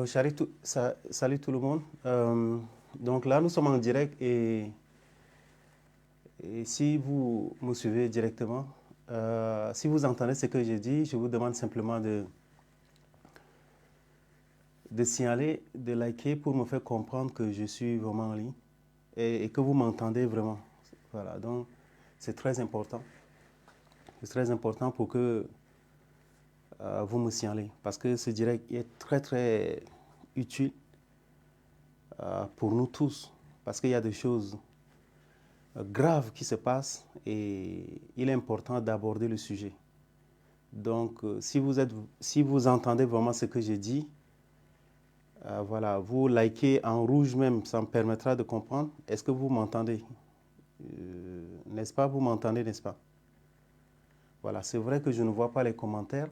Salut tout le monde. Donc là, nous sommes en direct et si vous me suivez directement, si vous entendez ce que j'ai dit, je vous demande simplement de signaler, de liker pour me faire comprendre que je suis vraiment en ligne et que vous m'entendez vraiment. Voilà, donc c'est très important. C'est très important pour que vous me signalez parce que ce direct est très très utile pour nous tous parce qu'il y a des choses graves qui se passent et il est important d'aborder le sujet. Donc, si vous entendez vraiment ce que j'ai dit, voilà, vous likez en rouge même, ça me permettra de comprendre. Est-ce que vous m'entendez? N'est-ce pas? Vous m'entendez, n'est-ce pas? Voilà, c'est vrai que je ne vois pas les commentaires,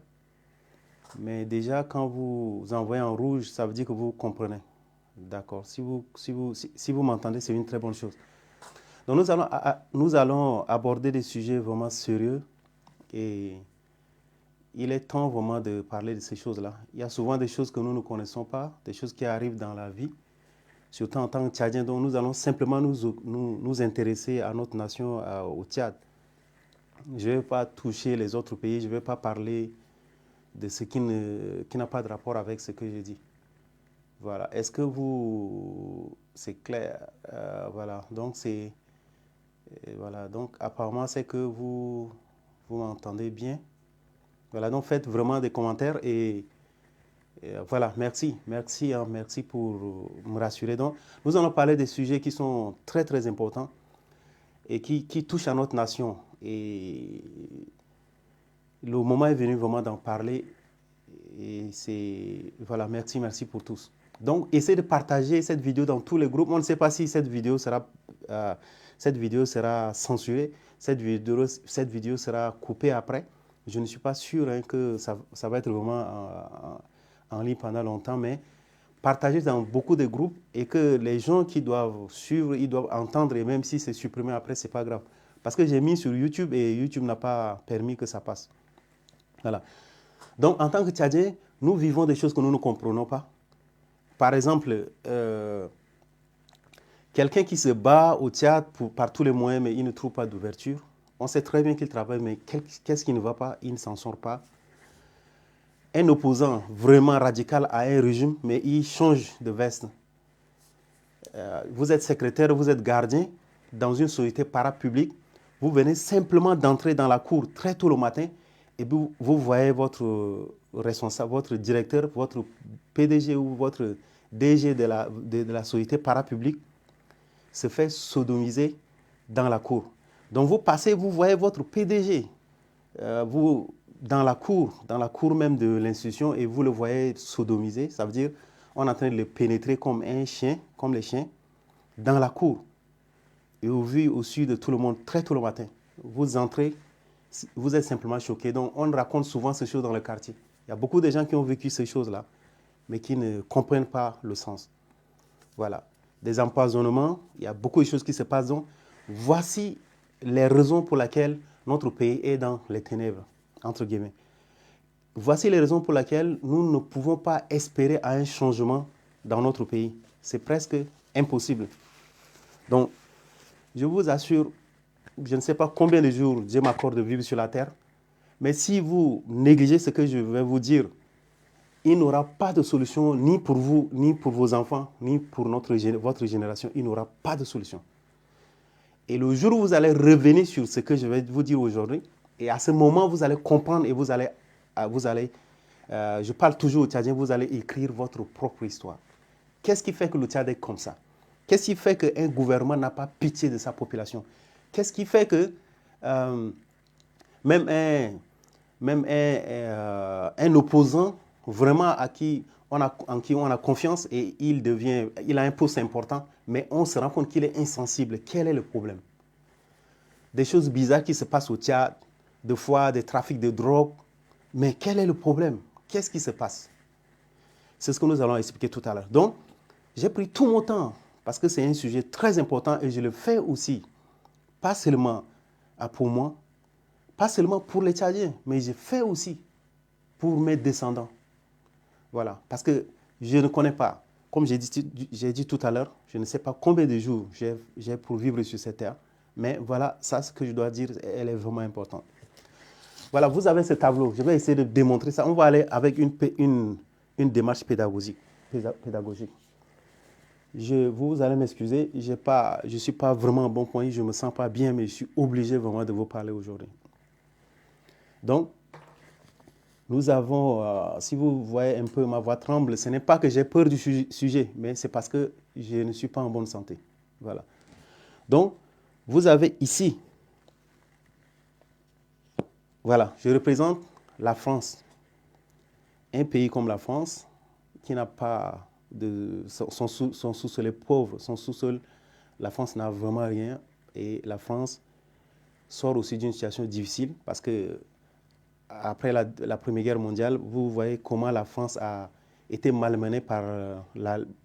mais déjà quand vous envoyez en rouge, ça veut dire que vous comprenez. D'accord. Si vous m'entendez, c'est une très bonne chose. Donc nous allons aborder des sujets vraiment sérieux et il est temps vraiment de parler de ces choses-là. Il y a souvent des choses que nous ne connaissons pas, des choses qui arrivent dans la vie, surtout en tant que Tchadien. Donc nous allons simplement nous intéresser à notre nation, au Tchad. Je ne vais pas toucher les autres pays, je ne vais pas parler de ce qui n'a pas de rapport avec ce que j'ai dit. Voilà. Est-ce que vous... C'est clair. Voilà. Donc voilà. Donc apparemment, c'est que vous m'entendez bien. Voilà. Donc faites vraiment des commentaires et voilà, merci, merci, hein, merci pour me rassurer. Donc, nous allons parler des sujets qui sont très, très importants et qui touchent à notre nation. Et le moment est venu vraiment d'en parler. Et c'est, voilà, merci, merci pour tous. Donc, essayez de partager cette vidéo dans tous les groupes. On ne sait pas si cette vidéo sera censurée, cette vidéo sera coupée après. Je ne suis pas sûr hein, que ça va être vraiment en ligne pendant longtemps, mais partagez dans beaucoup de groupes et que les gens qui doivent suivre, ils doivent entendre et même si c'est supprimé après, c'est pas grave. Parce que j'ai mis sur YouTube et YouTube n'a pas permis que ça passe. Voilà. Donc, en tant que Tchadien, nous vivons des choses que nous ne comprenons pas. Par exemple, quelqu'un qui se bat au Tchad par tous les moyens, mais il ne trouve pas d'ouverture. On sait très bien qu'il travaille, mais qu'est-ce qui ne va pas? Il ne s'en sort pas. Un opposant vraiment radical à un régime, mais il change de veste. Vous êtes secrétaire, vous êtes gardien dans une société parapublique. Vous venez simplement d'entrer dans la cour très tôt le matin et vous voyez votre responsable, votre directeur, votre PDG ou votre DG de la société parapublique se fait sodomiser dans la cour. Donc vous passez, vous voyez votre PDG dans la cour même de l'institution et vous le voyez sodomiser. Ça veut dire on est en train de le pénétrer comme un chien, comme les chiens, dans la cour. Et au vu au sud de tout le monde, très tôt le matin, vous entrez, vous êtes simplement choqué. Donc on raconte souvent ces choses dans le quartier. Il y a beaucoup de gens qui ont vécu ces choses-là, mais qui ne comprennent pas le sens. Voilà. Des empoisonnements, il y a beaucoup de choses qui se passent. Donc, voici les raisons pour lesquelles notre pays est dans les ténèbres, entre guillemets. Voici les raisons pour lesquelles nous ne pouvons pas espérer à un changement dans notre pays. C'est presque impossible. Donc, je vous assure, je ne sais pas combien de jours Dieu m'accorde de vivre sur la terre, mais si vous négligez ce que je vais vous dire, il n'aura pas de solution ni pour vous, ni pour vos enfants, ni pour votre génération. Il n'aura pas de solution. Et le jour où vous allez revenir sur ce que je vais vous dire aujourd'hui, et à ce moment, vous allez comprendre et je parle toujours au Tchadien, vous allez écrire votre propre histoire. Qu'est-ce qui fait que le Tchad est comme ça? Qu'est-ce qui fait qu'un gouvernement n'a pas pitié de sa population? Qu'est-ce qui fait que euh, même un opposant vraiment en qui on a confiance et il a un poste important, mais on se rend compte qu'il est insensible. Quel est le problème? Des choses bizarres qui se passent au Tchad, des fois des trafics de drogue, mais quel est le problème? Qu'est-ce qui se passe? C'est ce que nous allons expliquer tout à l'heure. Donc, j'ai pris tout mon temps parce que c'est un sujet très important et je le fais aussi, pas seulement pour moi, pas seulement pour les Tchadiens, mais je fais aussi pour mes descendants. Voilà, parce que je ne connais pas. Comme j'ai dit tout à l'heure, je ne sais pas combien de jours j'ai pour vivre sur cette terre. Mais voilà, ça, ce que je dois dire, elle est vraiment importante. Voilà, vous avez ce tableau. Je vais essayer de démontrer ça. On va aller avec une démarche pédagogique. Vous allez m'excuser, je ne suis pas vraiment à bon point, je ne me sens pas bien, mais je suis obligé vraiment de vous parler aujourd'hui. Donc, nous avons, si vous voyez un peu ma voix tremble, ce n'est pas que j'ai peur du sujet, mais c'est parce que je ne suis pas en bonne santé. Voilà. Donc, vous avez ici, voilà, je représente la France. Un pays comme la France, qui n'a pas de... Son sous-sol est pauvre, son sous-sol, la France n'a vraiment rien. Et la France sort aussi d'une situation difficile parce que après la Première Guerre mondiale, vous voyez comment la France a été malmenée par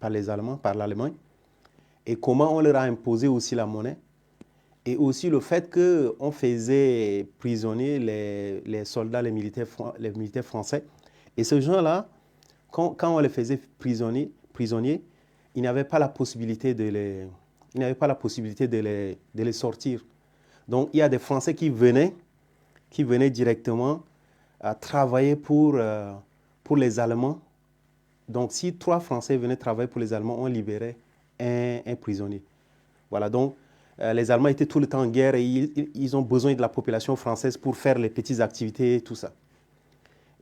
les Allemands, par l'Allemagne, et comment on leur a imposé aussi la monnaie, et aussi le fait qu'on faisait prisonniers les soldats, les militaires français. Et ces gens-là, quand on les faisait prisonniers, ils n'avaient pas la possibilité de les sortir. Donc il y a des Français qui venaient directement à travailler pour les Allemands. Donc, si 3 Français venaient travailler pour les Allemands, on libérait un prisonnier. Voilà, donc les Allemands étaient tout le temps en guerre et ils ont besoin de la population française pour faire les petites activités, tout ça.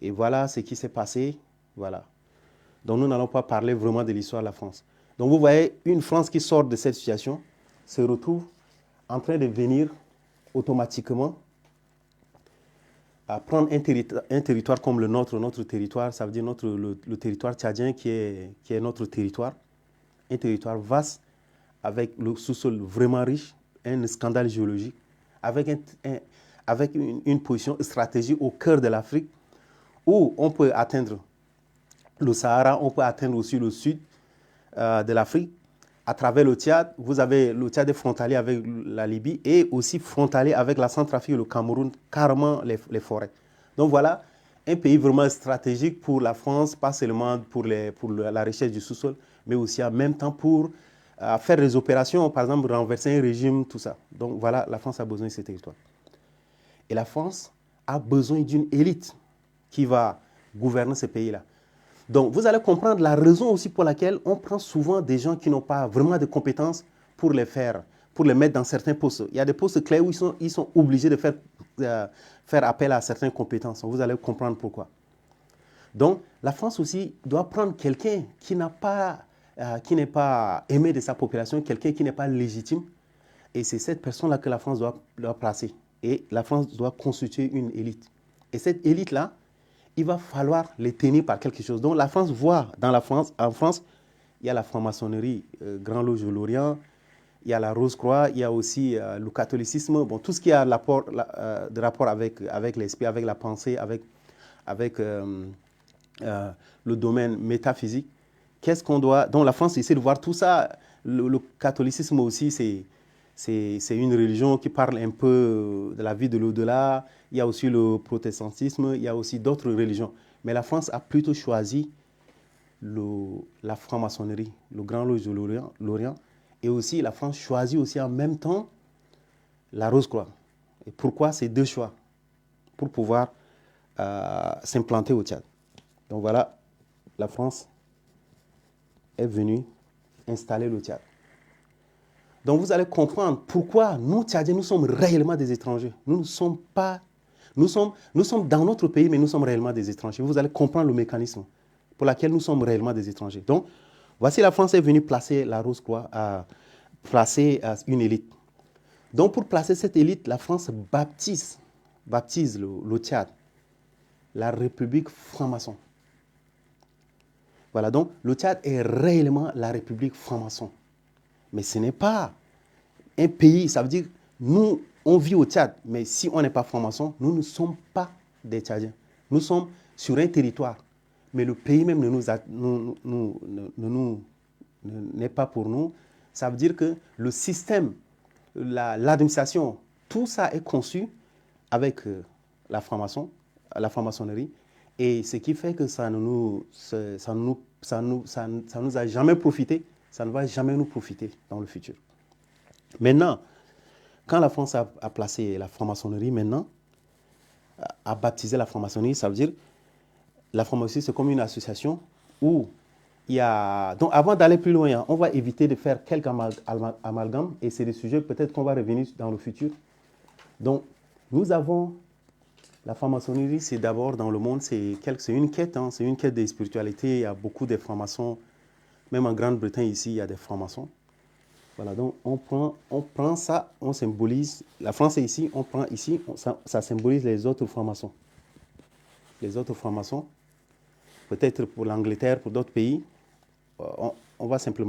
Et voilà ce qui s'est passé. Voilà. Donc, nous n'allons pas parler vraiment de l'histoire de la France. Donc, vous voyez, une France qui sort de cette situation se retrouve en train de venir automatiquement à prendre un territoire comme le nôtre, notre territoire, ça veut dire le territoire tchadien qui est notre territoire, un territoire vaste, avec le sous-sol vraiment riche, un scandale géologique, avec une position stratégique au cœur de l'Afrique, où on peut atteindre le Sahara, on peut atteindre aussi le sud de l'Afrique. À travers le Tchad, vous avez le Tchad est frontalier avec la Libye et aussi frontalier avec la Centrafrique et le Cameroun, carrément les forêts. Donc voilà, un pays vraiment stratégique pour la France, pas seulement pour la recherche du sous-sol, mais aussi en même temps pour faire des opérations, par exemple renverser un régime, tout ça. Donc voilà, la France a besoin de ces territoires. Et la France a besoin d'une élite qui va gouverner ce pays-là. Donc, vous allez comprendre la raison aussi pour laquelle on prend souvent des gens qui n'ont pas vraiment de compétences pour les mettre dans certains postes. Il y a des postes clés où ils sont obligés de faire appel à certaines compétences. Vous allez comprendre pourquoi. Donc, la France aussi doit prendre quelqu'un qui n'est pas aimé de sa population, quelqu'un qui n'est pas légitime. Et c'est cette personne-là que la France doit placer. Et la France doit constituer une élite. Et cette élite-là, il va falloir les tenir par quelque chose. Donc la France voit, en France, il y a la franc-maçonnerie, Grand Loge de l'Orient, il y a la Rose-Croix, il y a aussi le catholicisme, bon, tout ce qui a de rapport avec l'esprit, avec la pensée, avec le domaine métaphysique. Qu'est-ce qu'on doit... Donc la France essaie de voir tout ça. Le catholicisme aussi, c'est une religion qui parle un peu de la vie de l'au-delà. Il y a aussi le protestantisme, il y a aussi d'autres religions. Mais la France a plutôt choisi la franc-maçonnerie, le Grand Loge de l'Orient. Et aussi, la France choisit aussi en même temps la Rose-Croix. Et pourquoi ces deux choix? Pour pouvoir s'implanter au Tchad. Donc voilà, la France est venue installer le Tchad. Donc vous allez comprendre pourquoi nous, Tchadiens, nous sommes réellement des étrangers. Nous sommes dans notre pays, mais nous sommes réellement des étrangers. Vous allez comprendre le mécanisme pour lequel nous sommes réellement des étrangers. Donc, voici la France est venue placer la Rose-Croix, placer une élite. Donc, pour placer cette élite, la France baptise le Tchad, la République franc-maçon. Voilà, donc le Tchad est réellement la République franc-maçon. Mais ce n'est pas un pays, ça veut dire, nous, on vit au Tchad, mais si on n'est pas franc-maçon, nous ne sommes pas des Tchadiens. Nous sommes sur un territoire, mais le pays même n'est pas pour nous. Ça veut dire que le système, l'administration, tout ça est conçu avec la franc-maçonnerie. Et ce qui fait que ça nous a jamais profité, ça ne va jamais nous profiter dans le futur. Maintenant, quand la France a placé la franc-maçonnerie maintenant, a baptisé la franc-maçonnerie, ça veut dire la franc-maçonnerie, c'est comme une association où il y a... Donc avant d'aller plus loin, on va éviter de faire quelques amalgames et c'est des sujets peut-être qu'on va revenir dans le futur. Donc nous avons... La franc-maçonnerie, c'est d'abord dans le monde, c'est une quête, c'est une quête de spiritualité. Il y a beaucoup de francs-maçons, même en Grande-Bretagne ici, il y a des francs-maçons. Voilà, donc on prend ça, on symbolise, la France est ici, on prend ici, ça symbolise les autres francs-maçons. Les autres francs-maçons, peut-être pour l'Angleterre, pour d'autres pays, on va simplement